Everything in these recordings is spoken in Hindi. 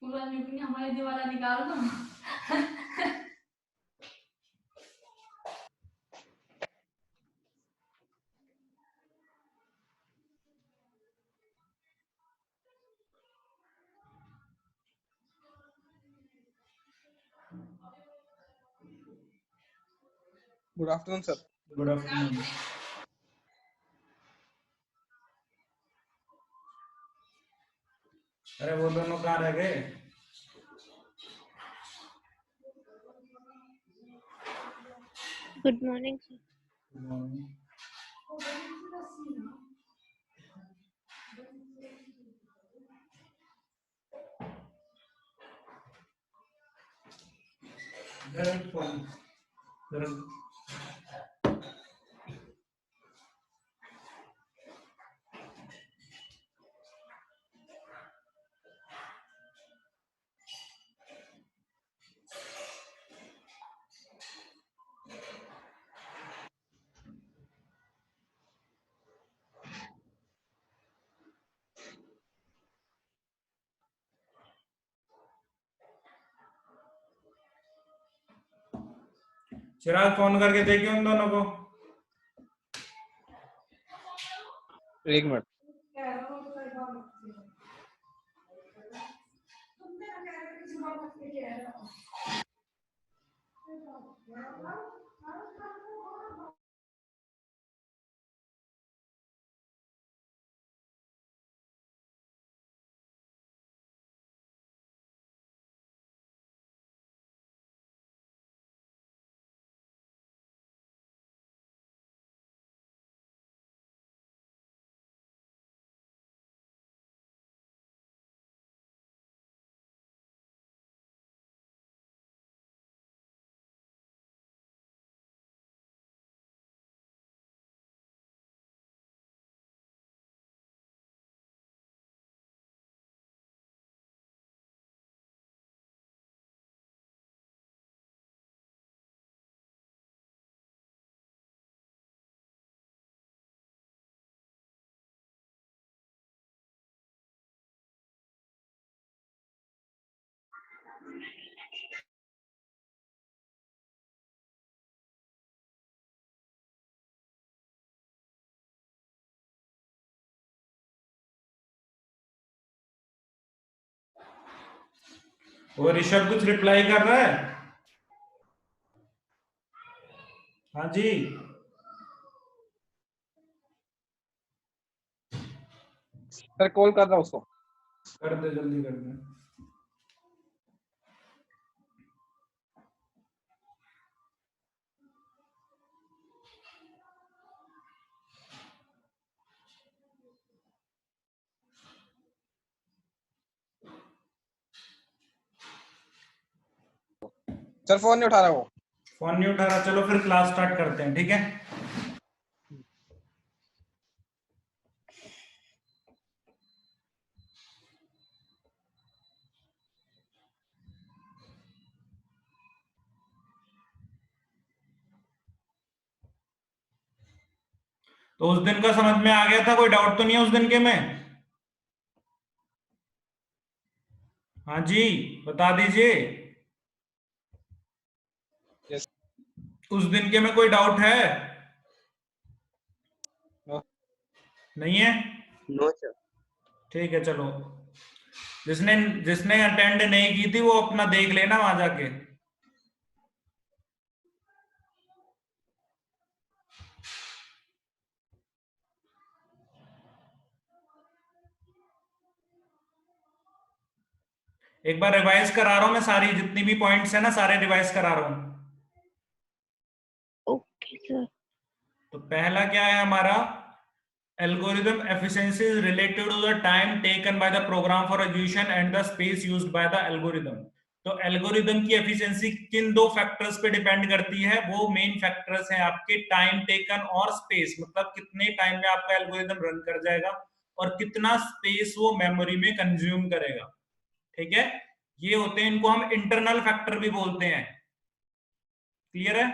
पूरा मीटिंग हमारे जो वाला निकाल दो। Good afternoon sir. Good afternoon. अरे वो दोनों कहाँ रह गए? Good morning sir. Good morning. Chirag phone करके देखिए उन दोनों को। एक मिनट। वो ऋषभ कुछ रिप्लाई कर रहा है? हाँ जी। सर कॉल कर रहा हूँ उसको। कर दे, जल्दी कर दे। सर फोन नहीं उठा रहा वो। फोन नहीं उठा रहा, चलो फिर क्लास स्टार्ट करते हैं, ठीक है? तो उस दिन का समझ में आ गया था? कोई डाउट तो नहीं है उस दिन के में? हाँ जी, बता दीजिए। यस। उस दिन के में कोई डाउट है? नो। नहीं है? No sir. ठीक है, चलो। जिसने जिसने अटेंड नहीं की थी वो अपना देख लेना वहां जाके। एक बार रिवाइज करा रहा हूं मैं, सारी जितनी भी पॉइंट्स है ना सारे रिवाइज करा रहा हूं। Okay sir. तो पहला क्या है हमारा? Algorithm efficiency is related to the time taken by the program for execution and the space used by the algorithm. तो एल्गोरिदम की एफिशिएंसी किन दो फैक्टर्स पे डिपेंड करती है? वो मेन फैक्टर्स हैं आपके टाइम टेकन और स्पेस, मतलब कितने टाइम में आपका एल्गोरिदम रन कर जाएगा और कितना स्पेस वो मेमोरी में कंज्यूम करेगा। ठीक है, ये होते हैं, इनको हम इंटरनल फैक्टर भी बोलते हैं। क्लियर है?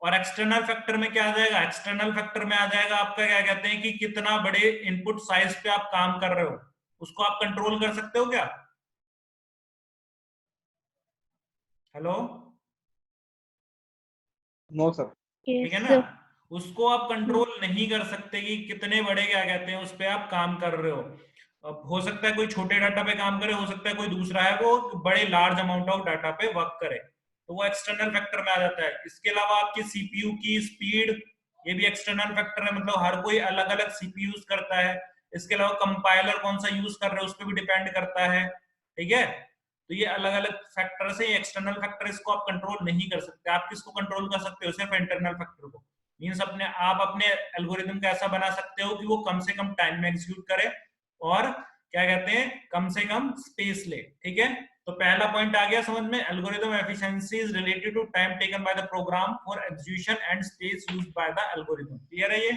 और एक्सटर्नल फैक्टर में क्या आ जाएगा, एक्सटर्नल फैक्टर में आ जाएगा आपका क्या कहते हैं कि कितना बड़े इनपुट साइज पे आप काम कर रहे हो, उसको आप कंट्रोल कर सकते हो क्या? Hello, no sir. ठीक है Yes, ना, sir. उसको आप कंट्रोल नहीं कर सकते कि कितने बड़े क्या कहते हैं उस पे आप काम कर रहे हो। अब हो सकता है कोई छोटे डाटा पे काम करे, हो सकता है कोई दूसरा है वो बड़े लार्ज अमाउंट ऑफ डाटा पे वर्क करे, तो वो एक्सटर्नल फैक्टर में आ जाता है। इसके अलावा आपकी सीपीयू की स्पीड, ये भी एक्सटर्नल फैक्टर है, मतलब हर कोई अलग अलग सीपीयू यूज करता है। इसके अलावा कंपाइलर कौन सा यूज कर रहे हो उस पर भी डिपेंड करता है, ठीक है। तो ये अलग अलग फैक्टर से एक्सटर्नल फैक्टर, इसको आप कंट्रोल नहीं कर सकते। आप किसको कंट्रोल कर सकते हो, सिर्फ इंटरनल फैक्टर को। मींस आप अपने एल्गोरिथम का ऐसा बना सकते हो कि वो कम से कम टाइम में एग्जीक्यूट करे और क्या कहते हैं कम से कम स्पेस ले, ठीक है। तो पहला पॉइंट आ गया समझ में, algorithm efficiency is related to time taken by the program for execution and space used by the algorithm. Clear है ये?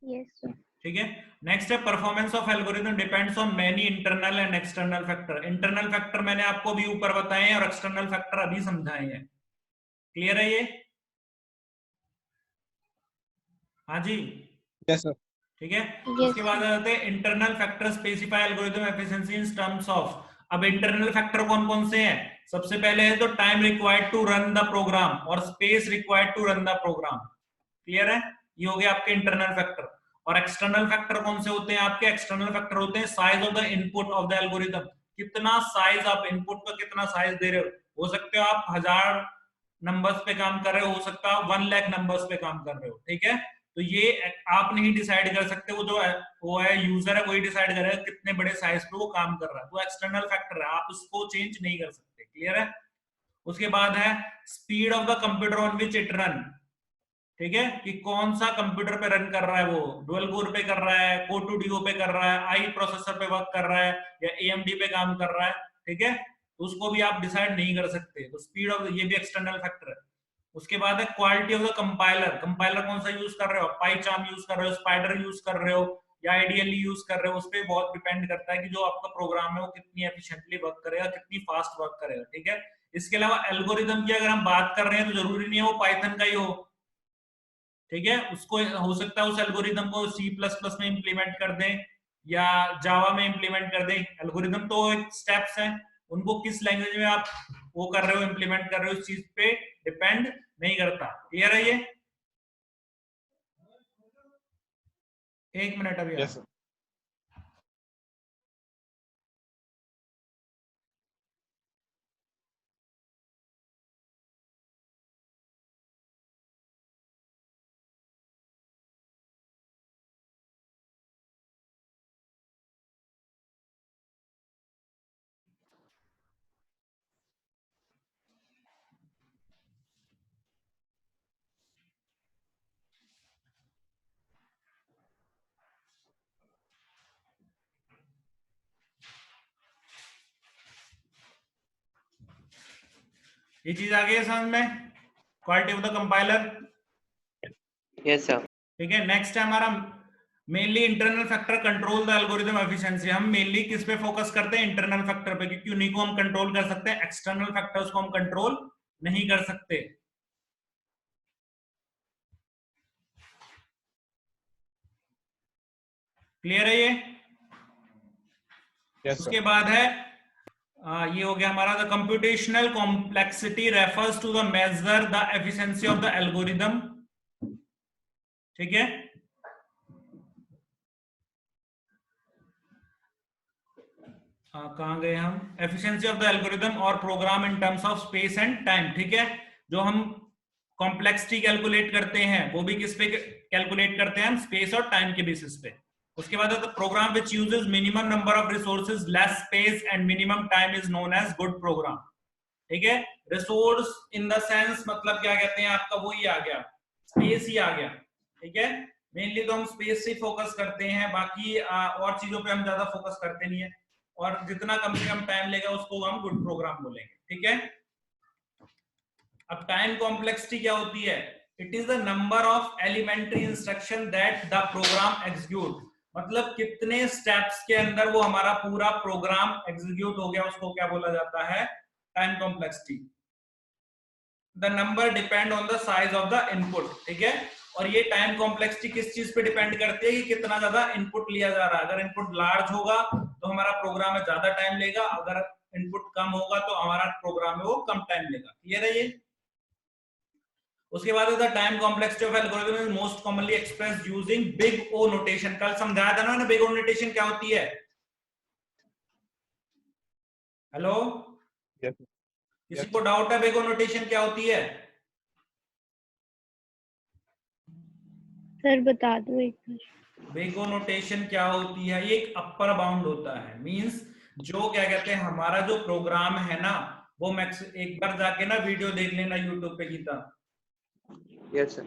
Yes, sir. ठीक है। नेक्स्ट है performance of algorithm depends on many internal and external factor. Internal factor मैंने आपको भी ऊपर बताए हैं और एक्सटर्नल फैक्टर अभी समझाए हैं। क्लियर है ये? हाँ जी, यस सर। ठीक है। Yes, उसके बाद sir. आते हैं internal factor specify algorithm efficiency in terms of. अब इंटरनल फैक्टर कौन कौन से हैं? सबसे पहले है तो time required to run the program और space required to run the program. Clear है? ये हो गया आपके इंटरनल फैक्टर। और एक्सटर्नल फैक्टर कौन से होते हैं आपके? एक्सटर्नल फैक्टर होते हैं size of the input of the algorithm. कितना साइज आप इनपुट का कितना साइज दे रहे हो सकते हो आप 1000 नंबर्स पे काम कर रहे हो सकता है 1 लाख नंबर्स पे काम कर रहे हो, ठीक है। तो ये आप नहीं डिसाइड कर सकते, वो है यूजर है वही डिसाइड करेगा कितने बड़े साइज पे वो काम कर रहा है। वो एक्सटर्नल फैक्टर है, आप उसको चेंज नहीं कर सकते। क्लियर है? उसके बाद है speed of the computer on which it run, ठीक है, कि कौन सा कंप्यूटर पे रन कर रहा है, वो डुअल कोर पे कर रहा है, कोर टू डीओ पे कर रहा है, आई प्रोसेसर पे वर्क कर रहा है या एएमडी पे काम कर रहा है, ठीक है। तो उसको भी आप डिसाइड नहीं कर सकते। तो स्पीड ऑफ ये भी एक्सटर्नल फैक्टर है। उसके बाद है quality of the compiler. Compiler कौन सा यूज कर रहे हो, पाइचार्म यूज कर रहे हो, स्पाइडर यूज कर रहे हो या आइडियली यूज कर रहे हो, उस पर बहुत डिपेंड करता है कि जो आपका प्रोग्राम है वो कितनी एफिशिएंटली वर्क करेगा, कितनी फास्ट वर्क करेगा, ठीक है। इसके अलावा एल्गोरिदम की अगर हम बात कर रहे हैं तो जरूरी नहीं है वो पाइथन का ही हो, ठीक है। उसको हो सकता है उस एल्गोरिदम को C++ में इंप्लीमेंट कर दें या जावा में इंप्लीमेंट कर दें। एल्गोरिदम तो एक स्टेप्स हैं, उनको किस लैंग्वेज में आप वो कर रहे हो, इंप्लीमेंट कर रहे हो, इस चीज पे डिपेंड नहीं करता। क्लियर है ये? एक मिनट अभी। Yes sir. ये चीज आ गई है समझ में, quality of the compiler. Yes sir. ठीक है। नेक्स्ट है हमारा mainly internal factor control the algorithm efficiency. हम मेनली किस पे फोकस करते हैं? इंटरनल फैक्टर पे, क्योंकि उन्हीं को हम कंट्रोल कर सकते हैं, एक्सटर्नल फैक्टर्स को हम कंट्रोल नहीं कर सकते। क्लियर है ये? यस उसके सर। बाद है ये हो गया हमारा the computational complexity refers to the measure the efficiency of the algorithm, ठीक है। कहां गए हम? एफिशिएंसी ऑफ द एल्गोरिथम और program in terms of space and time, ठीक है। जो हम कॉम्प्लेक्सिटी कैलकुलेट करते हैं वो भी किस पे कैलकुलेट करते हैं? हम स्पेस और टाइम के बेसिस पे। उसके बाद है program which uses minimum number of resources, less space and minimum time is known as good program, ठीक है। रिसोर्स इन द सेंस मतलब क्या कहते हैं आपका, वो ही आ गया, स्पेस ही आ गया, ठीक है। मेनली तो हम स्पेस से फोकस करते हैं, बाकी और चीजों पे हम ज्यादा फोकस करते नहीं है, और जितना कम से कम टाइम लेगा उसको हम गुड प्रोग्राम बोलेंगे, ठीक है। अब टाइम कॉम्प्लेक्सिटी क्या होती है? It is the number of elementary instruction that the program execute, मतलब कितने स्टेप्स के अंदर वो हमारा पूरा प्रोग्राम एग्जीक्यूट हो गया, उसको क्या बोला जाता है? Time complexity. The number depend on the size of the input, ठीक है। और ये टाइम कॉम्प्लेक्सिटी किस चीज पे डिपेंड करती है कि कितना ज्यादा इनपुट लिया जा रहा है। अगर इनपुट लार्ज होगा तो हमारा प्रोग्राम में ज्यादा टाइम लेगा, अगर इनपुट कम होगा तो हमारा प्रोग्राम में वो कम टाइम लेगा। क्लियर है ये? उसके बाद the time complexity of algorithm is most commonly expressed using big O notation. कल समझाया था ना बिग ओ नोटेशन क्या होती है। हेलो, Yes, किसी को डाउट है बिग ओ नोटेशन क्या होती है? सर बता दो एक बार। बिग ओ नोटेशन क्या होती है? ये एक अपर बाउंड होता है, मींस जो क्या कहते हैं हमारा जो प्रोग्राम है ना वो मैक्स, एक बार जाके ना वीडियो देख लेना यूट्यूब पे गीता, Yes, sir.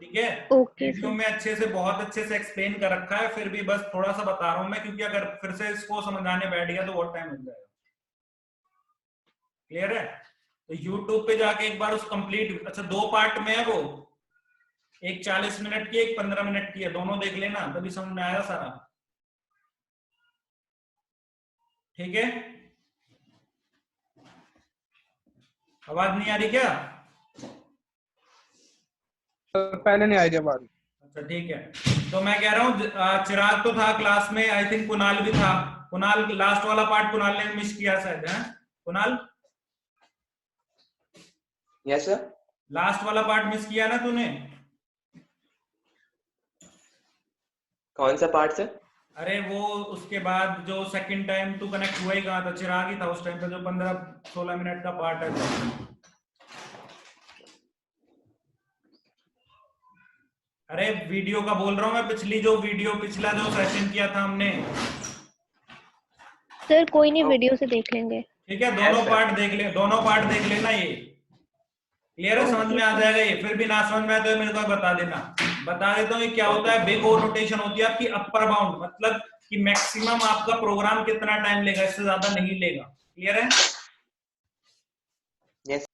ठीक है। Okay video sir. में अच्छे से बहुत अच्छे से एक्सप्लेन कर रखा है, फिर भी बस थोड़ा सा बता रहा हूं मैं, क्योंकि अगर फिर से इसको समझाने बैठ गया तो बहुत टाइम लग जाएगा। क्लियर है? तो यूट्यूब पे जाके एक बार उस कंप्लीट, अच्छा 2 पार्ट में है वो, एक 40 मिनट की, एक 15 मिनट की है, दोनों देख लेना तभी समझ में आएगा सारा, ठीक है। आवाज नहीं आ रही क्या? सर पहले नहीं आई थी आवाज। अच्छा ठीक है, तो मैं कह रहा हूँ चिराग तो था क्लास में, आई थिंक कुणाल भी था। कुणाल लास्ट वाला पार्ट कुणाल ने मिस किया शायद, है कुणाल? Yes, sir. लास्ट वाला पार्ट मिस किया ना तूने? कौन सा पार्ट सर? अरे वो उसके बाद जो सेकंड टाइम तू कनेक्ट हुआ ही कहाँ था, चिराग ही था उस टाइम पे, जो 15-16 मिनट का पार्ट है। अरे वीडियो का बोल रहा हूँ मैं, पिछला जो सेशन किया था हमने। सर कोई नहीं, वीडियो से देख लेंगे। ठीक है, दोनों पार्ट देख लेना। ये क्लियर है? समझ में आ जाएगा ये। फिर भी ना समझ में आए तो मेरे को बता देना, बता देता हूँ। ये क्या होता है? बिग ओ नोटेशन होती है आपकी अपर बाउंड, मतलब कि मैक्सिमम आपका प्रोग्राम कितना टाइम लेगा, इससे ज्यादा नहीं लेगा। क्लियर है? Yes.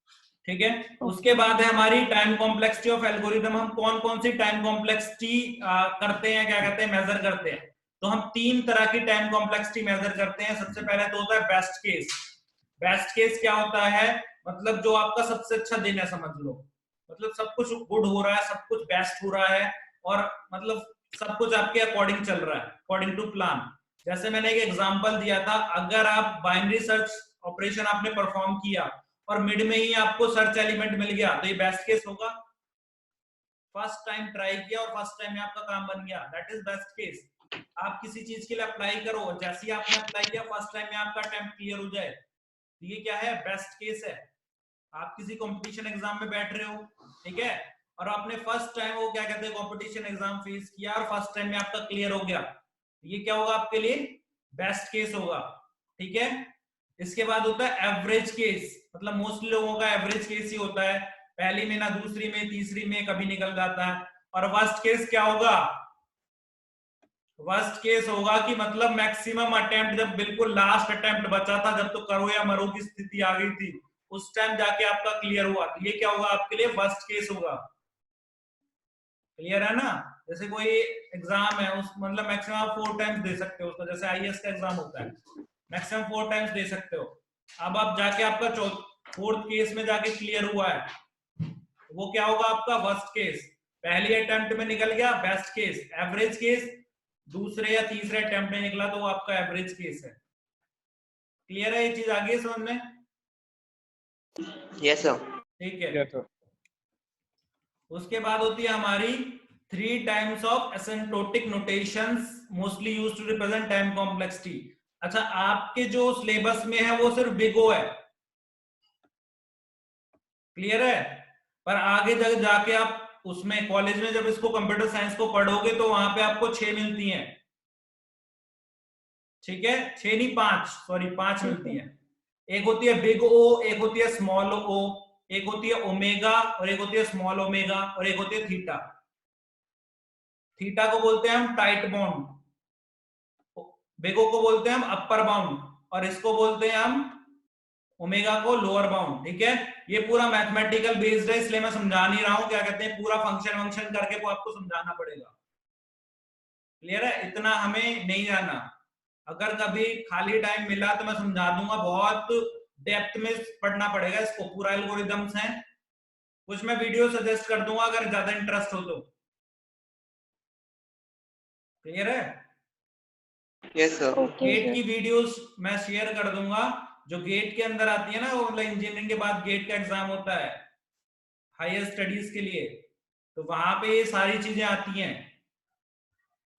ठीक है। उसके बाद है हमारी टाइम कॉम्प्लेक्सिटी ऑफ एल्गोरिथम। हम कौन कौन सी टाइम कॉम्प्लेक्सिटी करते हैं, क्या कहते हैं, मेजर करते हैं। तो हम 3 तरह की टाइम कॉम्प्लेक्सिटी मेजर करते हैं। सबसे पहले तो होता है बेस्ट केस। बेस्ट केस क्या होता है? मतलब जो आपका सबसे अच्छा दिन है, समझ लो, मतलब सब कुछ गुड हो रहा है, सब कुछ बेस्ट हो रहा है, और मतलब सब कुछ आपके अकॉर्डिंग चल रहा है, अकॉर्डिंग टू प्लान। जैसे मैंने एक एग्जांपल दिया था, अगर आप बाइनरी सर्च ऑपरेशन आपने परफॉर्म किया और मिड में ही आपको सर्च एलिमेंट मिल गया, तो ये बेस्ट केस होगा। फर्स्ट टाइम ट्राई किया और फर्स्ट टाइम में आपका काम बन गया, दैट इज बेस्ट केस। आप किसी चीज के लिए अप्लाई करो, जैसे ही आपने अप्लाई किया फर्स्ट टाइम में आपका अटेम्प्ट क्लियर हो जाए, ये क्या है? बेस्ट केस है। आप किसी कंपटीशन एग्जाम में बैठ रहे हो, ठीक है, और आपने फर्स्ट टाइम वो क्या कहते हैं कंपटीशन एग्जाम फेस किया और फर्स्ट टाइम में आपका क्लियर हो गया, ये क्या होगा आपके लिए? बेस्ट केस होगा। ठीक है। इसके बाद होता है एवरेज केस, मतलब मोस्टली लोगों का एवरेज केस ही होता है, पहली में ना दूसरी में तीसरी में कभी निकल जाता है। और वर्स्ट केस क्या होगा? वर्स्ट केस होगा कि मतलब मैक्सिमम अटेम्प्ट, जब बिल्कुल लास्ट अटेम्प्ट बचा था, जब तो करो या मरो की स्थिति आ गई थी, उस टाइम जाके आपका क्लियर हुआ, तो ये क्या होगा आपके लिए? फर्स्ट केस होगा। क्लियर है ना? जैसे कोई एग्जाम है, उस मतलब मैक्सिमम आप 4 टाइम्स दे सकते हो उसका, जैसे आईएएस का एग्जाम होता है, मैक्सिमम 4 टाइम्स दे सकते हो। अब आप जाके आपका 4th केस में जाके क्लियर हुआ है, वो क्या होगा आपका? First case. पहली अटेम्प्ट में निकल गया, बेस्ट केस। एवरेज केस दूसरे या तीसरे अटेम्प्ट में निकला, तो वो आपका एवरेज केस है। क्लियर है? ये चीज आ गई समझ में? Yes, sir. ठीक है। Yes, sir. उसके बाद होती है हमारी 3 times of asymptotic notations mostly used to represent time complexity. अच्छा, आपके जो सिलेबस में है वो सिर्फ बिग ओ है, क्लियर है, पर आगे जब जाके आप उसमें कॉलेज में जब इसको कंप्यूटर साइंस को पढ़ोगे तो वहां पे आपको 6 मिलती हैं। ठीक है, 6 नहीं 5, सॉरी 5 मिलती हैं। एक होती है बिग ओ, एक होती है स्मॉल ओ, एक होती है ओमेगा, और एक होती है स्मॉल ओमेगा, और एक होती है थीटा। थीटा को बोलते हैं हम टाइट बाउंड, बिग ओ को बोलते हैं हम अपर बाउंड, और इसको बोलते हैं हम ओमेगा को लोअर बाउंड। ठीक है, ये पूरा मैथमेटिकल बेस्ड है, इसलिए मैं समझा नहीं रहा हूं, क्या कहते हैं पूरा फंक्शन करके वो आपको समझाना पड़ेगा। क्लियर है? इतना हमें नहीं जाना, अगर कभी खाली टाइम मिला तो मैं समझा दूंगा, बहुत डेप्थ में पढ़ना पड़ेगा इसको, पूरा एल्गोरिथम्स हैं, कुछ मैं वीडियो सजेस्ट कर दूंगा अगर ज्यादा इंटरेस्ट हो तो। क्लियर है? Yes sir. Okay get sir. की वीडियोस मैं शेयर कर दूंगा, जो गेट के अंदर आती है ना, वो मतलब इंजीनियरिंग के बाद गेट का एग्जाम होता है हायर स्टडीज के लिए, तो वहां पे ये सारी चीजें आती हैं।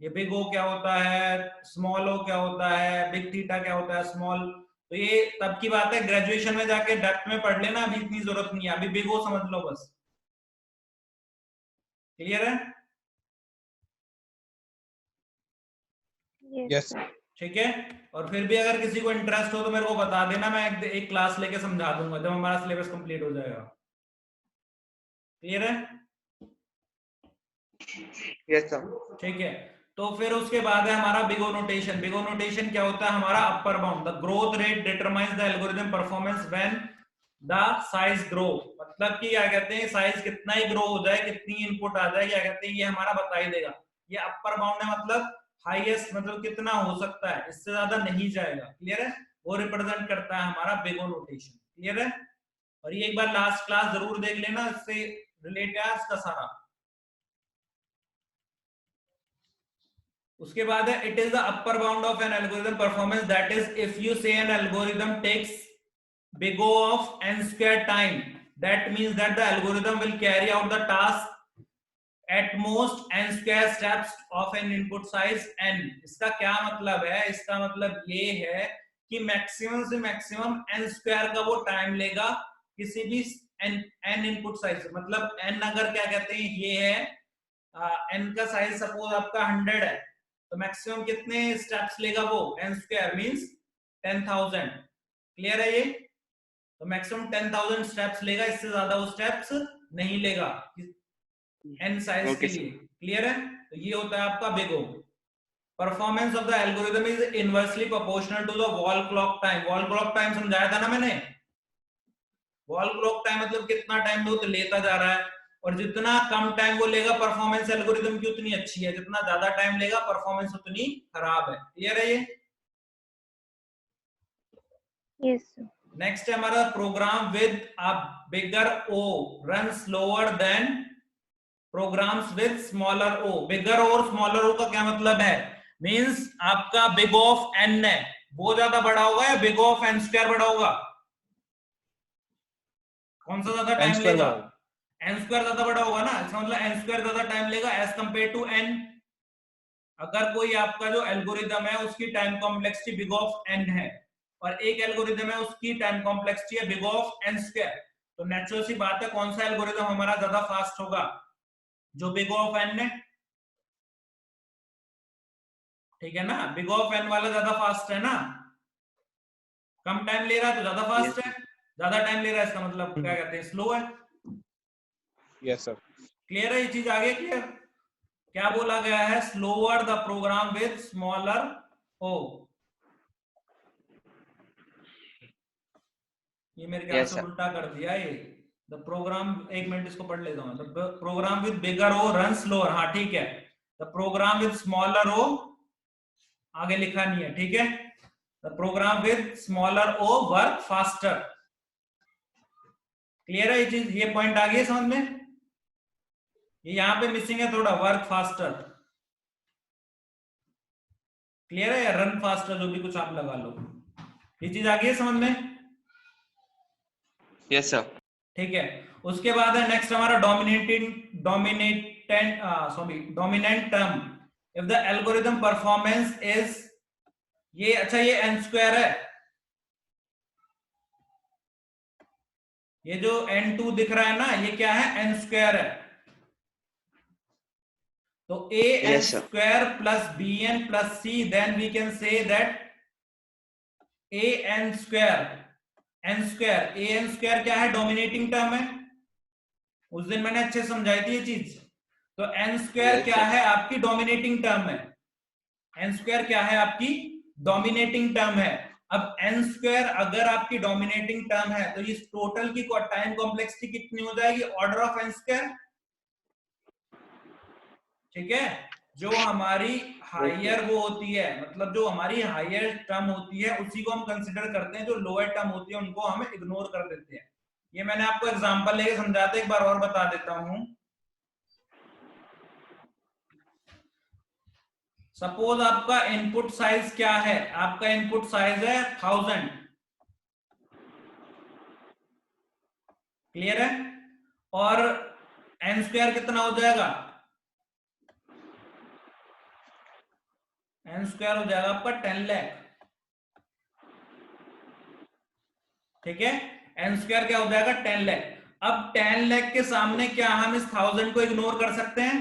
ये बिग ओ क्या होता है, स्मॉल ओ क्या होता है, बिग थीटा क्या होता है, स्मॉल, तो ये तब की बात है, ग्रेजुएशन में जाके डेप्थ में पढ़ लेना, अभी इतनी जरूरत नहीं है, अभी बिग ओ समझ लो बस। क्लियर है? Yes yes sir. ठीक है। और फिर भी अगर किसी को इंटरेस्ट हो तो मेरे को बता देना, मैं एक क्लास लेके समझा दूंगा जब हमारा सिलेबस कंप्लीट हो जाएगा। क्लियर है? Yes sir. ठीक है। तो फिर उसके बाद है हमारा big O notation. Big O notation क्या होता है? हमारा upper bound, the growth rate determines the algorithm performance when the size grow, मतलब कि क्या कहते हैं, साइज कितना ही ग्रो हो जाए, कितनी इनपुट आ जाए, क्या कहते हैं, ये हमारा बता ही देगा। ये अपर बाउंड है, मतलब हाईएस्ट, मतलब कितना हो सकता है, इससे ज्यादा नहीं जाएगा। क्लियर है? वो रिप्रेजेंट करता है हमारा बिग ओ नोटेशन। क्लियर है? और ये एक बार लास्ट क्लास जरूर देख लेना, इससे रिलेट है इसका सारा। उसके बाद है it is the upper bound of an algorithm performance, that is if you say an algorithm takes big O of n square time, that means that the algorithm will carry out the task at most n square steps of an input size n। इसका क्या मतलब है? इसका मतलब ये है कि मैक्सिमम से मैक्सिमम n स्क्वायर का वो टाइम लेगा किसी भी n इनपुट साइज, मतलब n अगर क्या कहते हैं ये है n का साइज सपोज आपका 100 है, तो मैक्सिमम कितने स्टेप्स लेगा वो? n square means 10,000। क्लियर है ये? तो मैक्सिमम 10,000 स्टेप्स लेगा, इससे ज्यादा वो स्टेप्स नहीं लेगा n साइज के लिए। क्लियर है? तो ये होता है आपका big O. Performance of the algorithm is inversely proportional to the wall clock time. Wall clock time समझाया था ना मैंने। वॉल क्लॉक टाइम मतलब कितना टाइम वो तो लेता जा रहा है, और जितना कम टाइम वो लेगा परफॉर्मेंस एल्गोरिथम की उतनी अच्छी है, जितना ज्यादा टाइम लेगा परफॉर्मेंस उतनी खराब है। क्लियर है ये? Yes sir. नेक्स्ट है हमारा program with a bigger O run slower than programs with smaller O. Bigger और स्मॉलर ओ का क्या मतलब है? मींस आपका बिग ऑफ एन है, वो ज्यादा बड़ा होगा या बिग ऑफ एन स्क्वायर बड़ा होगा? कौन सा ज्यादा टाइम लेगा? एन स्क्वायर ज्यादा बड़ा होगा ना, इसका मतलब एन स्क्वायर ज्यादा टाइम लेगा एज कंपेयर टू एन। अगर कोई आपका जो एल्गोरिदम है उसकी time complexity big of N है, और एक एल्गोरिदम है उसकी टाइम कॉम्प्लेक्सिटी है बिग ऑफ एन स्क्वायर, तो नेचुरल सी बात है कौन सा एल्गोरिदम हमारा ज्यादा फास्ट होगा? जो बिग ऑफ एन है। ठीक है ना? बिग ऑफ एन वाला ज्यादा फास्ट है ना, कम टाइम ले रहा है तो ज्यादा फास्ट है, ज्यादा टाइम ले रहा है इसका मतलब क्या कहते हैं, स्लो है। Yes sir. क्लियर है ये चीज? आगे क्लियर? क्या बोला गया है? Slower the program with smaller O. ये मेरे ख्याल से उल्टा कर दिया ये। द प्रोग्राम, एक मिनट इसको पढ़ लेता हूं। The program with bigger O run slower, हाँ ठीक है। The program with smaller O आगे लिखा नहीं है, ठीक है। The program with smaller O work faster. Clear है ये चीज? ये पॉइंट आ गया समझ में? ये यहां पे मिसिंग है थोड़ा, वर्क फास्टर। क्लियर है? या रन फास्टर, जो भी कुछ आप लगा लो। ये चीज आ गई समझ में? Yes sir. ठीक है। उसके बाद है नेक्स्ट हमारा dominant term. If the algorithm performance is, ये अच्छा ये एन स्क्वायर है, ये जो n2 दिख रहा है ना, ये क्या है? एन स्क्वायर है। तो a n square plus b n plus c, then we can say that a n square, n square, a n square क्या है? डोमिनेटिंग टर्म है। उस दिन मैंने अच्छे समझाई थी ये चीज। तो n स्क्वायर क्या है? आपकी डोमिनेटिंग टर्म है। n स्क्वायर क्या है? आपकी डोमिनेटिंग टर्म है। अब n स्क्वायर अगर आपकी डोमिनेटिंग टर्म है तो इस टोटल की टाइम कॉम्प्लेक्सिटी कितनी हो जाएगी? Order of n square. ठीक है? जो हमारी हायर वो होती है, मतलब जो हमारी हायर टर्म होती है उसी को हम कंसिडर करते हैं, जो लोअर टर्म होती है उनको हम इग्नोर कर देते हैं। ये मैंने आपको एग्जांपल लेके समझाते, एक बार और बता देता हूं। सपोज आपका इनपुट साइज क्या है, आपका इनपुट साइज है 1000, क्लियर है, और n स्क्वायर कितना हो जाएगा, n स्क्वायर हो जाएगा आपका 10 लाख, ठीक है, n स्क्वायर क्या हो जाएगा 10 लाख। अब 10 लाख के सामने क्या हम इस 1000 को इग्नोर कर सकते हैं?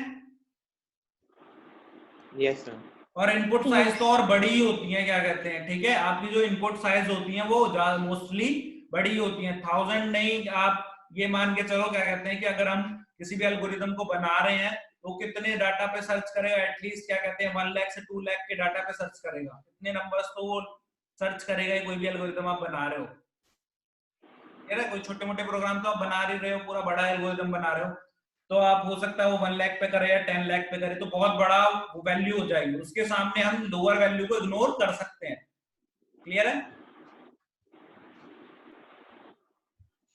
Yes, sir. और इनपुट साइज तो और बड़ी ही होती है, क्या कहते हैं, ठीक है, आपकी जो इनपुट साइज होती है वो मोस्टली बड़ी होती है, 1000 नहीं। आप ये मान के चलो, क्या कहते हैं, कि अगर हम किसी भी एल्गोरिदम को बना रहे हैं तो कितने डाटा पे सर्च करेगा, एटलीस्ट क्या कहते हैं 1 लाख से 2 लाख के डाटा पे सर्च करेगा, इतने नंबर्स तो वो सर्च करेगा ही, कोई भी एल्गोरिदम आप बना रहे हो, कोई छोटे मोटे प्रोग्राम तो आप बना ही रहे हो, पूरा बड़ा एल्गोरिदम बना रहे हो, तो आप हो सकता है वो 1 लाख पे करे या 10 लाख पे करे, तो बहुत बड़ा वैल्यू हो जाएगी, उसके सामने हम लोअर वैल्यू को इग्नोर कर सकते हैं, क्लियर है।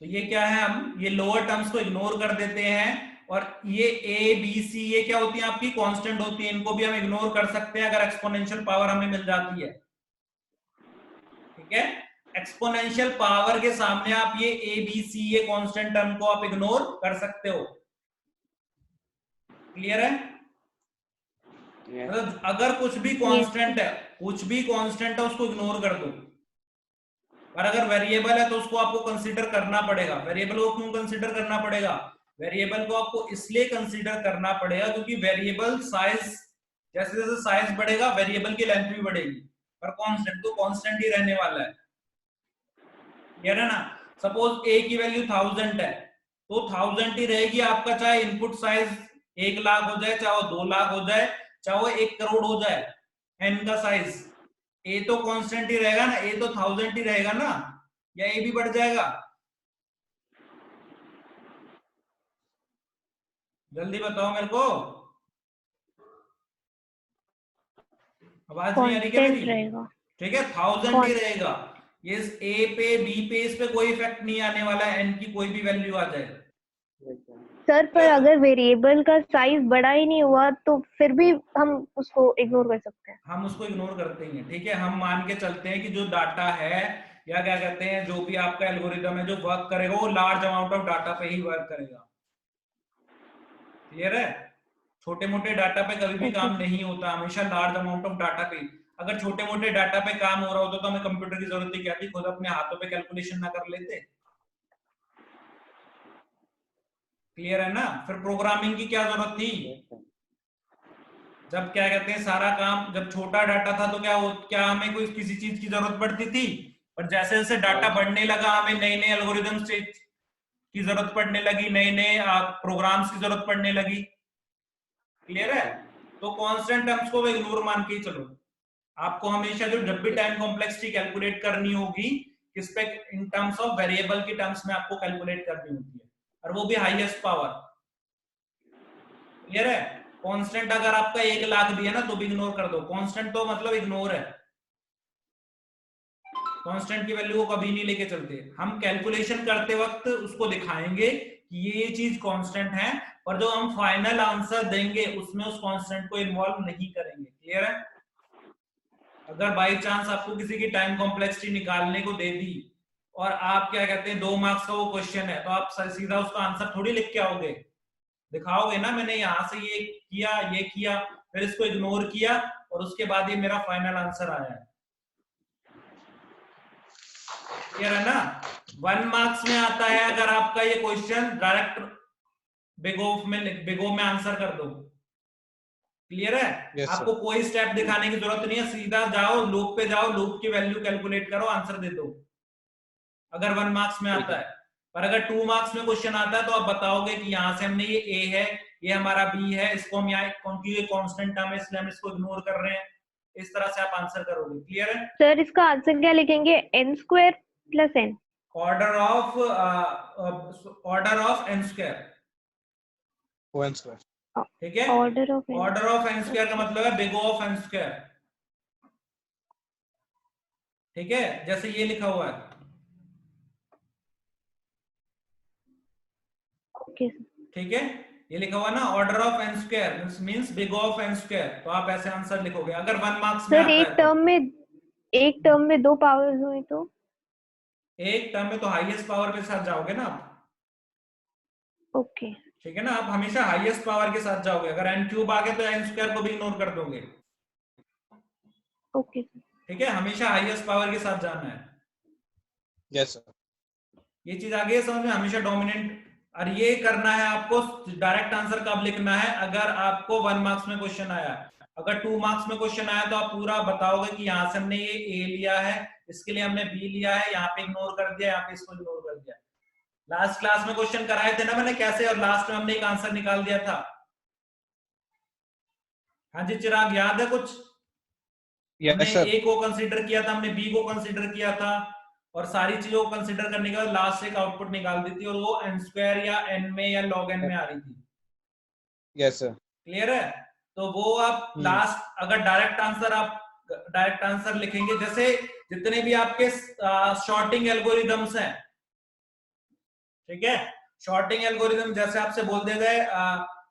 तो ये क्या है, हम ये लोअर टर्म्स को इग्नोर कर देते हैं, और ये ए बी सी ये क्या होती है, आपकी कांस्टेंट होती है, इनको भी हम इग्नोर कर सकते हैं अगर एक्सपोनेंशियल पावर हमें मिल जाती है, ठीक है। एक्सपोनेंशियल पावर के सामने आप ये ए बी सी ये कांस्टेंट टर्म को आप इग्नोर कर सकते हो, क्लियर है। Yes. मतलब अगर कुछ भी कांस्टेंट है, कुछ भी कांस्टेंट है उसको इग्नोर कर दो, और अगर वेरिएबल है तो उसको आपको कंसीडर करना पड़ेगा। वेरिएबल को क्यों कंसीडर करना पड़ेगा, वेरिएबल को आपको इसलिए कंसीडर करना पड़ेगा क्योंकि वेरिएबल साइज, जैसे जैसे साइज बढ़ेगा वेरिएबल की लेंथ भी बढ़ेगी, पर कांस्टेंट तो कांस्टेंट ही रहने वाला है, क्लियर है ना। सपोज ए की वैल्यू 1000 है तो 1000 ही रहेगी आपका, चाहे इनपुट साइज 1 लाख हो जाए, चाहे वो 2 लाख हो जाए, चाहे वो 1 करोड़ हो जाए, एन का साइज, ए तो कांस्टेंट ही रहेगा ना, ए तो 1000 ही रहेगा ना, या ए भी बढ़ जाएगा, जल्दी बताओ मेरे को, आवाज नहीं आ रही क्या कांस्टेंट मेरी, रहेगा। ठीक है, 1000 ही रहेगा, ये ए पे बी पे इस पे कोई इफेक्ट नहीं आने वाला है, एन की कोई भी वैल्यू आ जाए। Yes, sir. सर पर अगर वेरिएबल का साइज बड़ा ही नहीं हुआ तो फिर भी हम उसको इग्नोर कर सकते हैं। हम उसको इग्नोर करते हैं, ठीक है, हम मान के चलते हैं कि जो डाटा है, या क्या कहते हैं, जो भी आपका एल्गोरिदम है जो वर्क करेगा वो लार्ज अमाउंट ऑफ डाटा पे ही वर्क करेगा, क्लियर है। छोटे मोटे डाटा पे कभी भी काम नहीं होता, हमेशा लार्ज अमाउंट ऑफ डाटा पे। अगर छोटे मोटे डाटा पे काम हो रहा होता तो हमें कंप्यूटर की जरूरत ही क्या थी, खुद अपने हाथों पे कैलकुलेशन ना कर लेते, क्लियर है ना। फिर प्रोग्रामिंग की क्या जरूरत थी, Yes, sir. जब क्या कहते हैं सारा काम, जब छोटा डाटा था तो क्या हमें कोई किसी चीज की जरूरत पड़ती थी, पर जैसे जैसे डाटा बढ़ने लगा हमें नए नए एल्गोरिदम्स की जरूरत पड़ने लगी, नए नए प्रोग्राम्स की जरूरत पड़ने लगी, क्लियर है। तो कांस्टेंट टर्म्स को इग्नोर मान के ही चलो, आपको हमेशा जो जब भी टाइम कॉम्प्लेक्सिटी कैलकुलेट करनी होगी, किस पे, इन टर्म्स ऑफ वेरिएबल की टर्म्स में आपको कैलकुलेट करनी होती है, और वो भी हाईएस्ट पावर, क्लियर है। कांस्टेंट अगर आपका 1 लाख दिया ना तो भी इग्नोर कर दो, कांस्टेंट तो मतलब इग्नोर है, कांस्टेंट की वैल्यू को कभी नहीं लेके चलते, हम कैलकुलेशन करते वक्त उसको दिखाएंगे कि ये चीज कांस्टेंट है, और जो हम फाइनल आंसर देंगे उसमें उस कांस्टेंट को इन्वॉल्व नहीं करेंगे, क्लियर है। अगर बाई चांस आपको किसी की टाइम कॉम्प्लेक्सिटी निकालने को दे दी और आप क्या कहते हैं 2 मार्क्स का वो क्वेश्चन है, तो आप सीधा उसका आंसर थोड़ी लिख के आओगे, दिखाओगे ना मैंने यहाँ से ये किया फिर इसको इग्नोर किया और उसके बाद ये मेरा फाइनल आंसर आया है, क्लियर है ना। 1 मार्क्स में आता है अगर आपका ये क्वेश्चन डायरेक्ट बिग ओ में आंसर कर दो, क्लियर है। Yes, आपको sir. कोई स्टेप दिखाने की जरूरत नहीं है, सीधा जाओ लूप पे जाओ, लूप की वैल्यू कैलकुलेट करो, आंसर दे दो, अगर 1 मार्क्स में आता है। पर अगर 2 मार्क्स में क्वेश्चन आता है तो आप बताओगे कि यहाँ से हमने ये ए है, ये हमारा बी है, इसको हम यहाँ क्योंकि ये कांस्टेंट टर्म है इसलिए हम इसको इग्नोर कर रहे हैं, इस तरह से आप आंसर करोगे, क्लियर है। सर इसका आंसर क्या लिखेंगे, n square plus n? Order of n square, O(n) square. ठीक है। Order of n। Order of n square का मतलब है big O of n square, ठीक है, जैसे ये लिखा हुआ है, ओके ठीक है, ये लिखा हुआ ना order of N square means big of N square, तो आप ऐसे आंसर लिखोगे अगर 1 मार्क्स में सर। आता है एक टर्म में 2 पावर्स हुई तो एक टर्म में तो हाईएस्ट पावर के साथ जाओगे ना आप, ओके ठीक है ना, आप हमेशा हाईएस्ट पावर के साथ जाओगे, अगर एन क्यूब आ गया तो एन स्क्वायर को भी इग्नोर कर दोगे, ओके ठीक है, हमेशा हाईएस्ट पावर के साथ जाना है। Yes, sir. ये चीज आगे समझ में, हमेशा डोमिनेंट, और ये करना है आपको। डायरेक्ट आंसर कब लिखना है, अगर आपको 1 मार्क्स में क्वेश्चन आया, अगर 2 मार्क्स में क्वेश्चन आया तो आप पूरा बताओगे कि यहाँ से हमने ये ए लिया है, इसके लिए हमने बी लिया है, यहाँ पे इग्नोर कर दिया, यहाँ पे इसको इग्नोर कर दिया। लास्ट क्लास में क्वेश्चन कराए थे ना मैंने कैसे, और लास्ट में हमने एक आंसर निकाल दिया था। हाँ जी चिराग, याद है कुछ? हमने Yes, sir. ए को कंसीडर किया था, हमने बी को कंसीडर किया था, और सारी चीजों को कंसीडर करने के बाद लास्ट एक आउटपुट निकाल दी थी, और वो एन स्क्वायर या एन में या लॉग एन में आ रही थी। Yes, sir. क्लियर है? तो वो आप लास्ट, अगर डायरेक्ट आंसर लिखेंगे, जैसे जितने भी आपके शॉर्टिंग एल्गोरिदम्स हैं, ठीक है, शॉर्टिंग एल्गोरिदम जैसे आपसे बोल दे गए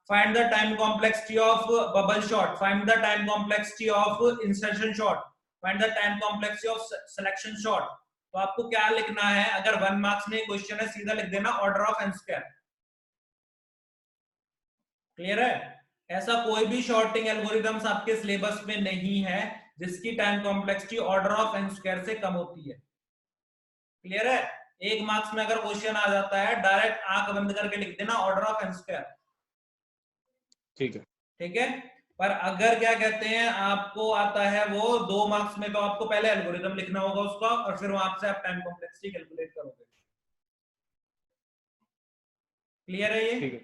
find the time complexity of bubble short, find the time complexity of insertion short, find the time complexity of selection short, तो आपको क्या लिखना है, अगर 1 मार्क्स में क्वेश्चन है सीधा लिख देना order of N square. Clear है? ऐसा कोई भी शॉर्टिंग एल्गोरिदम्स आपके सिलेबस में नहीं है जिसकी time complexity order of N square से कम होती है। क्लियर है? 1 मार्क्स में अगर क्वेश्चन आ जाता है डायरेक्ट आंख बंद करके लिख देना ऑर्डर ऑफ एन स्क्वायर। ठीक है, ठीक है, पर अगर क्या कहते हैं आपको आता है वो 2 मार्क्स में, तो आपको पहले एल्गोरिदम लिखना होगा उसका, और फिर वहां से आप टाइम कॉम्प्लेक्सिटी कैलकुलेट करोगे। क्लियर है ये? ठीक है,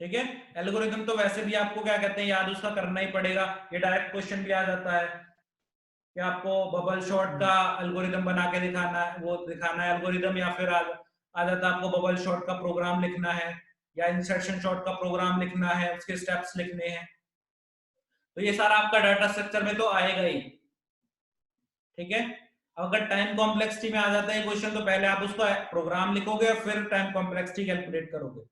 ठीक है, एल्गोरिदम तो वैसे भी आपको क्या कहते हैं याद उसका करना ही पड़ेगा, ये डायरेक्ट क्वेश्चन भी आ जाता है कि आपको बबल शॉट का एल्गोरिदम बना के दिखाना है, वो दिखाना है एल्गोरिदम, या फिर आ जाता है आपको बबल शॉट का प्रोग्राम लिखना है, या इंसर्शन शॉट का प्रोग्राम लिखना है, उसके स्टेप्स लिखने हैं, तो ये सारा आपका डाटा स्ट्रक्चर में तो आएगा ही। ठीक है, अगर टाइम कॉम्प्लेक्सिटी में आ जाता है क्वेश्चन तो पहले आप उसका प्रोग्राम लिखोगे और फिर टाइम कॉम्प्लेक्सिटी कैलकुलेट करोगे।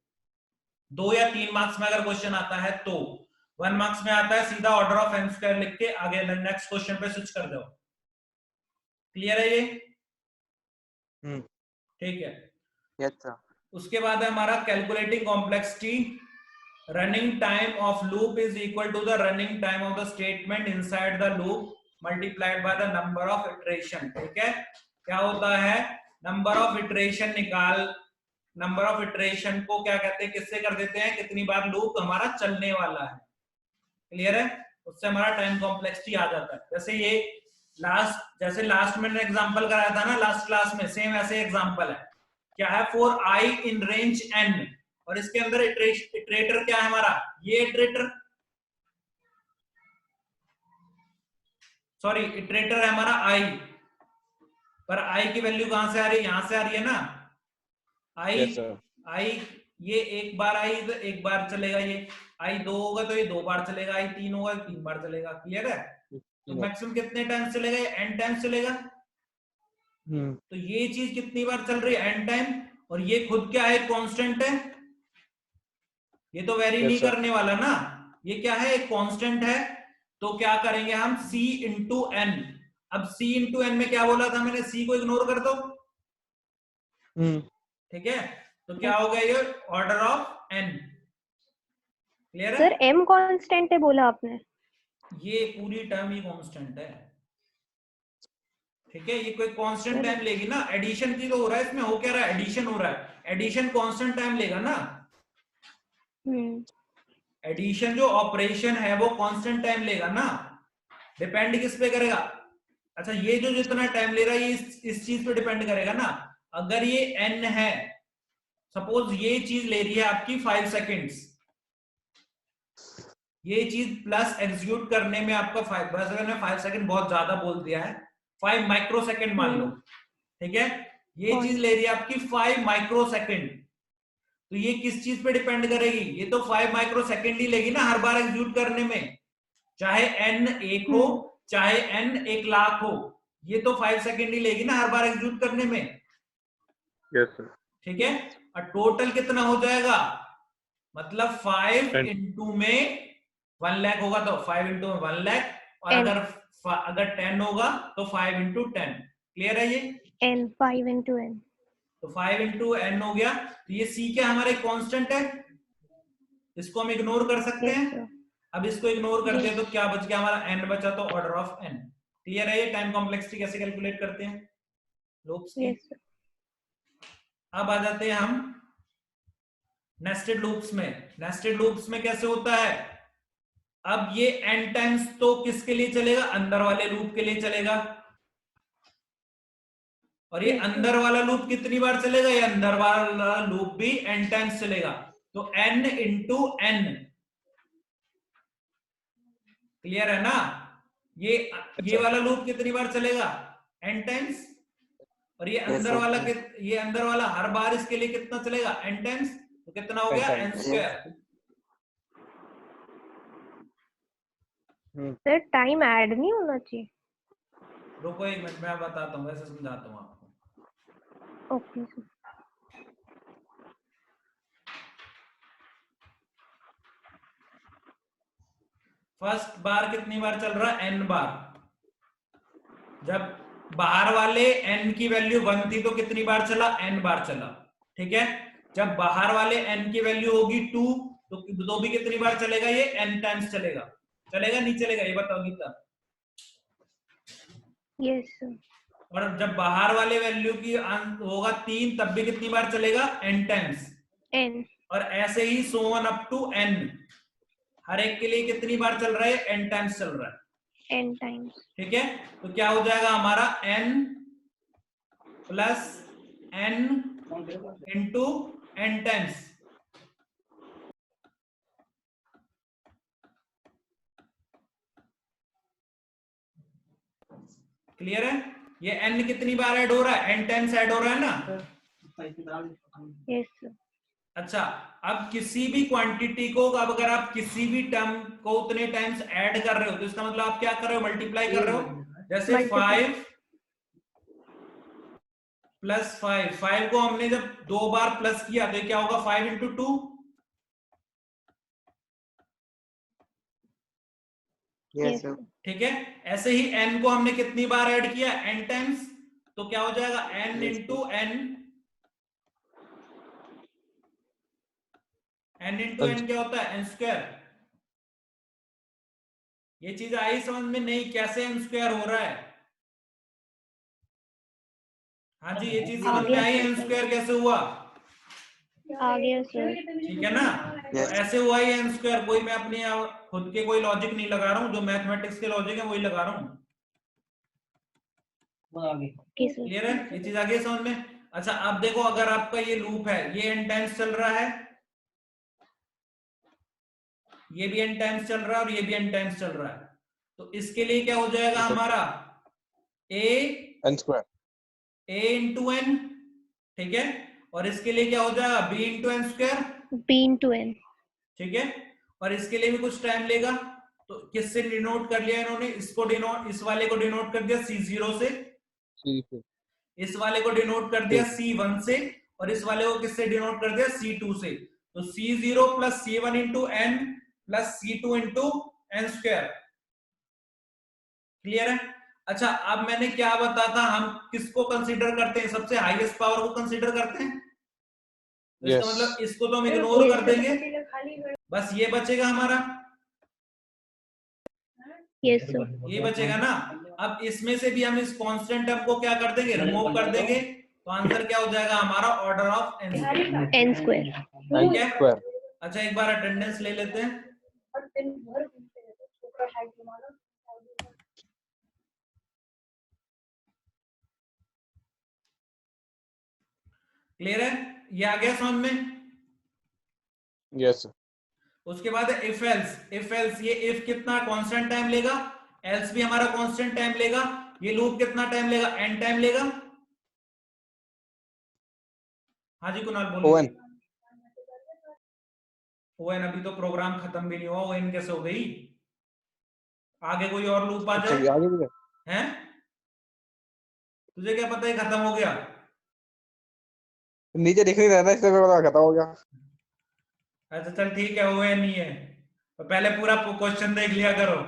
2 या 3 मार्क्स में अगर क्वेश्चन आता है तो, 1 मार्क्स में आता है सीधा ऑर्डर ऑफ एन स्क्वायर लिख के आगे नेक्स्ट क्वेश्चन पे स्विच कर दो। क्लियर है ये? ठीक है, Yes, sir. उसके बाद है हमारा calculating complexity. Running time of loop is equal to the running time of the statement inside the loop multiplied by the number of iteration. ठीक है, क्या होता है, number of iteration number of iteration को क्या कहते हैं, किससे कर देते हैं, कितनी बार लूप हमारा चलने वाला है। क्लियर है, उससे हमारा टाइम कॉम्प्लेक्सिटी आ जाता है। जैसे ये जैसे लास्ट में एग्जांपल कराया था ना लास्ट क्लास में, सेम ऐसे एग्जांपल है। क्या है, for I in range n, और इसके अंदर इटरेटर क्या है हमारा, ये इटरेटर है हमारा i, पर i की वैल्यू कहां से आ रही है, यहां से आ रही है ना i। Yes, sir. i ये एक बार आई तो एक बार चलेगा, ये i 2 होगा तो ये 2 बार चलेगा, i 3 होगा तो 3 बार चलेगा। क्लियर है? तो मैक्सिमम कितने टाइम चलेगा, n टाइम चलेगा। तो ये चीज कितनी बार चल रही है, n टाइम, और ये खुद क्या है, कांस्टेंट है, ये तो वेरी Yes, नहीं sir. करने वाला ना, ये क्या है, एक कांस्टेंट है। तो क्या करेंगे हम, c इंटू n। अब c इंटू n में क्या बोला था मैंने, c को इग्नोर कर दो। ठीक है, तो क्या हो गया, ये ऑर्डर ऑफ n। क्लियर है? सर m कांस्टेंट है बोला आपने? ये पूरी टर्म ही कांस्टेंट है। ठीक है, ये कोई कांस्टेंट टाइम लेगी ना, एडिशन की तो हो रहा है इसमें, हो क्या रहा है, एडिशन हो रहा है, एडिशन कांस्टेंट टाइम लेगा ना। एडिशन जो ऑपरेशन है वो कांस्टेंट टाइम लेगा ना, डिपेंड किस पे करेगा, अच्छा ये जो जितना टाइम ले रहा है ये इस चीज पे डिपेंड करेगा ना। अगर ये n है, सपोज ये चीज ले रही है आपकी 5 सेकेंड्स, ये चीज प्लस एग्जीक्यूट करने में आपका 5 सेकंड बहुत ज्यादा बोल दिया है, 5 माइक्रो सेकंड मान लो। ठीक है, ये चीज ले रही है आपकी 5 माइक्रो सेकंड, तो ये किस चीज पे डिपेंड करेगी, ये तो 5 माइक्रो सेकंड ही लेगी ना हर बार एग्जीक्यूट करने में, चाहे n 1 हो चाहे n 1 लाख हो, ये तो 5 सेकंड ही लेगी ना हर बार एग्जीक्यूट करने में। Yes, sir. ठीक है, और टोटल कितना हो जाएगा, मतलब 5 10. इंटू में 1 लाख होगा तो 5 इंटू में 1 लाख, और 10. अगर 10 होगा तो 5 इंटू 10। क्लियर है ये? n 5 into n. तो 5 इंटू एन हो गया। तो ये सी क्या हमारा एक कांस्टेंट है, इसको हम इग्नोर कर सकते Yes, हैं। sir. अब इसको इग्नोर करते हैं Yes. तो क्या बच गया हमारा, एन बचा, तो ऑर्डर ऑफ एन। क्लियर है ये टाइम कॉम्प्लेक्सिटी कैसे कैलकुलेट करते हैं लूप्स की? Yes, sir. अब आ जाते हैं हम नेस्टेड लूप्स में। नेस्टेड लूप्स में कैसे होता है, अब ये n टाइम्स तो किसके लिए चलेगा, अंदर वाले लूप के लिए चलेगा, और ये Yes, sir. अंदर वाला लूप कितनी बार चलेगा, ये अंदर वाला लूप भी n टाइम्स चलेगा, तो n इंटू n। क्लियर है ना? ये वाला लूप कितनी बार चलेगा, n टाइम्स, और ये अंदर sir. वाला ये अंदर वाला हर बार इसके लिए कितना चलेगा, n टाइम्स, तो कितना हो गया, n square. Sir time add नहीं होना चाहिए? रुको एक मिनट, मैं बताता हूँ, वैसे समझाता हूँ आपको। Okay sir. फर्स्ट बार कितनी बार चल रहा है, n बार। जब बाहर वाले n की वैल्यू 1 थी तो कितनी बार चला, n बार चला। ठीक है, जब बाहर वाले n की वैल्यू होगी 2 तो भी कितनी बार चलेगा, ये n टाइम्स चलेगा। चलेगा नहीं चलेगा, ये बताओ गीता? Yes sir. और जब बाहर वाले वैल्यू की होगा 3 तब भी कितनी बार चलेगा, n टाइम्स। n. और ऐसे ही so on up to n, हर एक के लिए कितनी बार चल रहा है, n टाइम्स चल रहा है। n times. ठीक है, तो क्या हो जाएगा हमारा n plus n into n times. Clear है? ये n कितनी बार ऐड हो रहा है, n टाइम्स ऐड हो रहा है ना? Yes sir. अच्छा, अब किसी भी क्वांटिटी को, अब अगर आप किसी भी टर्म को उतने टाइम्स ऐड कर रहे हो तो इसका मतलब आप क्या कर रहे हो, मल्टीप्लाई कर रहे हो। जैसे Multiply. 5 प्लस 5 को हमने जब 2 बार प्लस किया तो क्या होगा, 5 इंटू 2। Yes, sir. ठीक है, ऐसे ही n को हमने कितनी बार ऐड किया, n टाइम्स, तो क्या हो जाएगा, n into n। n into n क्या होता है, n स्क्वायर। ये चीज आई समझ में? नहीं, कैसे n स्क्वायर हो रहा है? हाँ जी, ये चीज समझ में आई, n स्क्वायर कैसे हुआ? आ गया सर. ठीक है ना? तो ऐसे हुआ ही n स्क्वायर। कोई मैं अपने खुद के कोई लॉजिक नहीं लगा रहा हूँ, जो मैथमेटिक्स के लॉजिक है वही लगा रहा हूँ। Okay sir. क्लियर है? ये चीज आ गई समझ में? अच्छा, अब देखो, अगर आपका ये लूप है, ये n टाइम्स चल रहा है, ये भी n टाइम्स चल रहा है, और ये भी n टाइम्स चल रहा है, तो इसके लिए क्या हो जाएगा हमारा, a n square. Into n। ठीक है, और इसके लिए क्या हो जाएगा, b into n square. b into n. ठीक है, और इसके लिए भी कुछ टाइम लेगा, तो किससे डिनोट कर लिया इन्होंने, इसको डिनोट, इस वाले को डिनोट कर दिया C0 से, इस वाले को डिनोट कर दिया C1 से, और इस वाले को किससे डिनोट कर दिया, C2 से। तो C0 plus C1 into n plus C2 into n square. Clear है? अच्छा, अब मैंने क्या बताया था, हम किसको कंसीडर करते हैं, सबसे हाईएस्ट पावर को कंसीडर करते हैं। तो इसका मतलब इसको तो हम इग्नोर कर देंगे, बस ये बचेगा हमारा, यस सर. ये बचेगा ना। अब इसमें से भी हम इस कांस्टेंट टर्म को क्या कर देंगे, रिमूव कर देंगे, तो आंसर क्या हो जाएगा हमारा, order of n square. n square. ठीक है, अच्छा एक बार अटेंडेंस ले लेते हैं। क्लियर है? ये आ गया समझ में? Yes, sir. उसके बाद इफ एल्स। इफ एल्स, ये इफ कितना कांस्टेंट टाइम लेगा, एल्स भी हमारा कांस्टेंट टाइम लेगा। ये लूप कितना टाइम लेगा, n टाइम लेगा। हाँ जी कुणाल बोलो। ON. ON अभी तो प्रोग्राम खत्म भी नहीं हुआ, ON कैसे हो गई? आगे कोई और लूप आ अच्छा, जाए, आगे भी है? हैं? तुझे क्या पता है खत्म हो गया? नीचे दिख नहीं रहा ना, इसलिए मेरे को लगा खत्म हो गया। अच्छा चल ठीक है, वो नहीं है तो पहले पूरा क्वेश्चन देख लिया करो।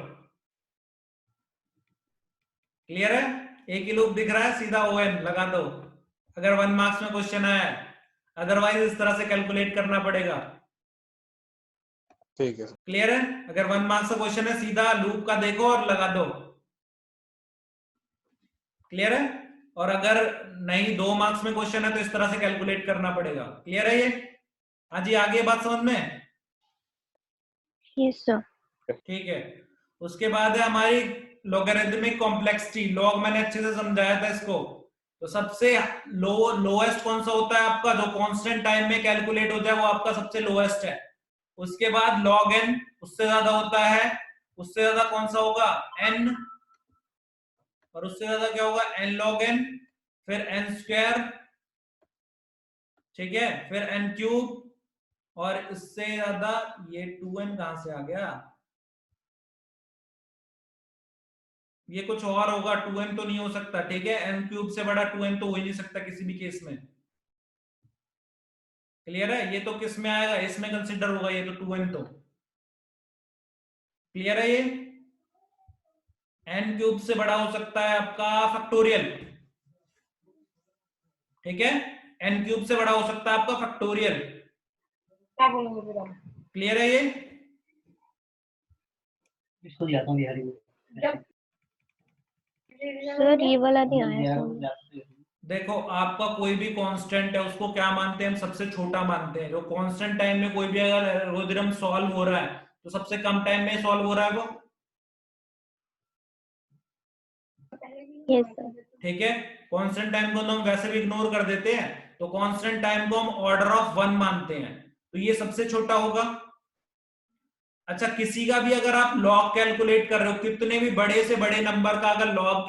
क्लियर है? एक ही लूप दिख रहा है, सीधा ON लगा दो अगर 1 मार्क्स में क्वेश्चन आया, अदरवाइज इस तरह से कैलकुलेट करना पड़ेगा। ठीक है सर। क्लियर है? अगर 1 मार्क्स का क्वेश्चन है सीधा लूप का देखो और लगा दो। क्लियर है? और अगर नहीं 2 मार्क्स में क्वेश्चन है तो इस तरह से कैलकुलेट करना पड़ेगा। क्लियर है ये? हाँ जी, आगे बात समझ में? Yes sir. ठीक है। उसके बाद है हमारी लॉगरिथमिक कॉम्प्लेक्सिटी। लॉग मैंने अच्छे से समझाया था इसको। तो सबसे लोएस्ट कौन सा होता है आपका, जो कांस्टेंट टाइम में कैलकुलेट होता है वो आपका सबसे लोएस्ट है। उसके बाद log n उससे ज्यादा होता है, उससे ज्यादा कौन सा होगा, n, और उससे ज्यादा क्या होगा, n log n, फिर n स्क्वायर, ठीक है, फिर n क्यूब, और इससे ज्यादा ये 2n कहां से आ गया, ये कुछ और होगा, 2n तो नहीं हो सकता, ठीक है, n क्यूब से बड़ा 2n तो हो ही नहीं सकता किसी भी केस में। क्लियर है? ये तो किस में आएगा, इसमें कंसिडर होगा ये तो 2n तो। क्लियर है ये? n क्यूब से बड़ा हो सकता है आपका फैक्टोरियल, ठीक है, n क्यूब से बड़ा हो सकता है आपका फैक्टोरियल। क्लियर है ये? इसको जाता हूँ बिहारी में। सर ये वाला नहीं आया समझ। देखो आपका कोई भी कांस्टेंट है उसको क्या मानते हैं हम, सबसे छोटा मानते हैं। जो कांस्टेंट टाइम में कोई भी अगर एल्गोरिथम सॉल्व हो रहा है तो सबसे कम टाइम में सॉल्व हो रहा है वो, यस सर। ठीक है। कांस्टेंट टाइम को तो हम वैसे भी इग्नोर कर देते हैं, तो कांस्टेंट टाइम को हम ऑर्डर ऑफ 1 मानते हैं, तो ये सबसे छोटा होगा। अच्छा, किसी का भी अगर आप लॉग कैलकुलेट कर रहे हो, कितने भी बड़े से बड़े नंबर का अगर लॉग अप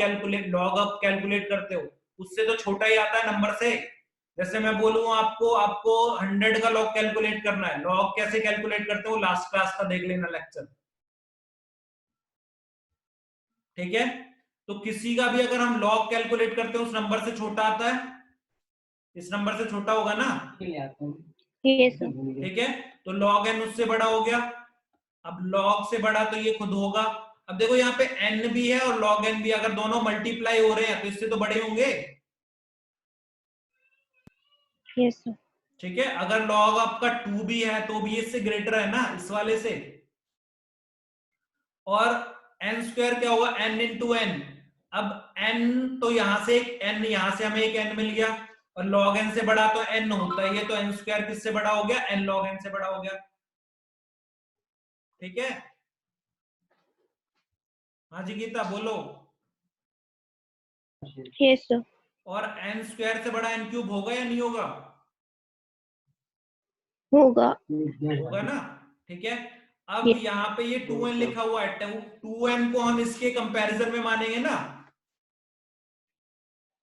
कैलकुलेट करते हो, उससे तो छोटा ही आता है नंबर से। जैसे मैं बोलूं आपको 100 का लॉग कैलकुलेट करना है, लॉग कैसे कैलकुलेट करते हो लास्ट क्लास का देख लेना लेक्चर, ठीक है। तो किसी का भी अगर हम लॉग कैलकुलेट करते हो उस नंबर से छोटा आता है, इस नंबर से छोटा होगा ना, यस सर। ठीक है। तो log n उससे बड़ा हो गया। अब log से बड़ा तो ये खुद होगा। अब देखो यहाँ पे n भी है और log n भी, अगर दोनों मल्टीप्लाई हो रहे हैं तो इससे तो बड़े होंगे, यस सर। ठीक है। अगर log आपका 2 भी है तो भी इससे ग्रेटर है ना, इस वाले से। और n स्क्वायर क्या होगा, n इंटू n। अब n तो यहां से एक n, यहां से हमें एक n मिल गया, और log n से बड़ा तो n होता है, ये तो n स्क्वायर किससे बड़ा हो गया, n log n से बड़ा हो गया, ठीक है। हाँ जी गीता बोलो। Yes sir. और n स्क्वायर से बड़ा n क्यूब होगा या नहीं होगा, होगा। होगा ना, ठीक है। अब Yes. यहाँ पे ये 2n लिखा हुआ है, 2n को हम इसके कंपैरिजन में मानेंगे ना,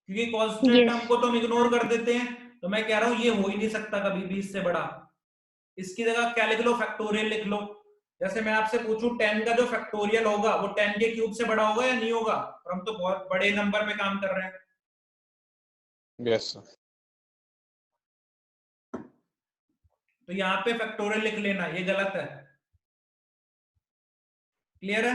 क्योंकि कांस्टेंट Yes. टर्म को तो हम इग्नोर कर देते हैं। तो मैं कह रहा हूं ये हो ही नहीं सकता कभी भी इससे बड़ा। इसकी जगह क्या लिख लो, फैक्टोरियल लिख लो। जैसे मैं आपसे पूछूं 10 का जो फैक्टोरियल होगा वो 10 के क्यूब से बड़ा होगा या नहीं होगा, और हम तो बहुत बड़े नंबर में काम कर रहे हैं। Yes sir. तो यहाँ पे फैक्टोरियल लिख लेना, ये गलत है। क्लियर है?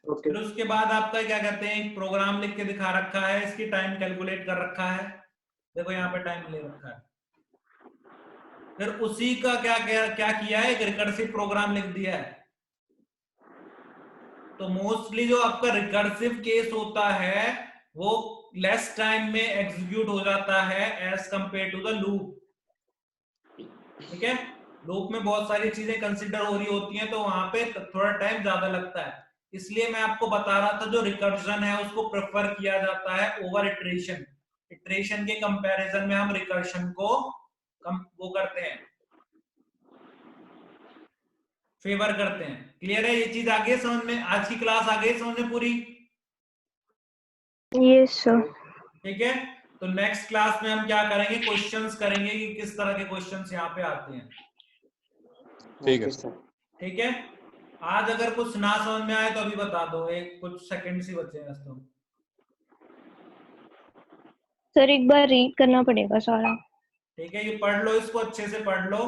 ओके फिर उसके बाद आपका क्या कहते हैं, एक प्रोग्राम लिख के दिखा रखा है, इसकी टाइम कैलकुलेट कर रखा है, देखो यहाँ पे टाइम ले रखा है। फिर उसी का क्या क्या क्या किया है, एक रिकर्सिव प्रोग्राम लिख दिया है। तो मोस्टली जो आपका रिकर्सिव केस होता है वो लेस टाइम में एग्जीक्यूट हो जाता है as compare to the loop, ठीक है। लूप में बहुत सारी चीजें कंसिडर हो रही होती हैं तो वहां पे थोड़ा टाइम ज्यादा लगता है। इसलिए मैं आपको बता रहा था जो रिकर्जन है उसको प्रेफर किया जाता है ओवर इटरेशन। इटरेशन के कंपैरिजन में हम रिकर्शन को वो करते हैं, फेवर करते हैं। क्लियर है? ये चीज आ गई समझ में, आज की क्लास आ गई समझ में पूरी, Yes sir. ठीक है। तो नेक्स्ट क्लास में हम क्या करेंगे, क्वेश्चंस करेंगे कि किस तरह के क्वेश्चंस यहाँ पे आते हैं, ठीक है सर। ठीक है। आज अगर कुछ ना समझ में आए तो अभी बता दो, एक कुछ सेकंड्स ही बचे हैं तो। सर एक बार रीड करना पड़ेगा सारा। ठीक है, ये पढ़ लो, इसको अच्छे से पढ़ लो,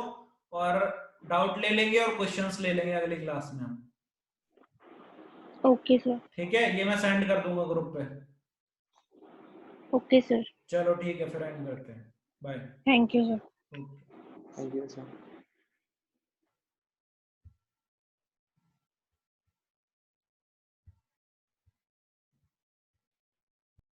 और डाउट ले लेंगे और क्वेश्चंस ले लेंगे अगली क्लास में हम। Okay sir. ठीक है, ये मैं सेंड कर दूंगा ग्रुप पे। Okay sir. चलो ठीक है, फिर एंड करते हैं। Bye. Thank you sir. Okay. Thank you, sir.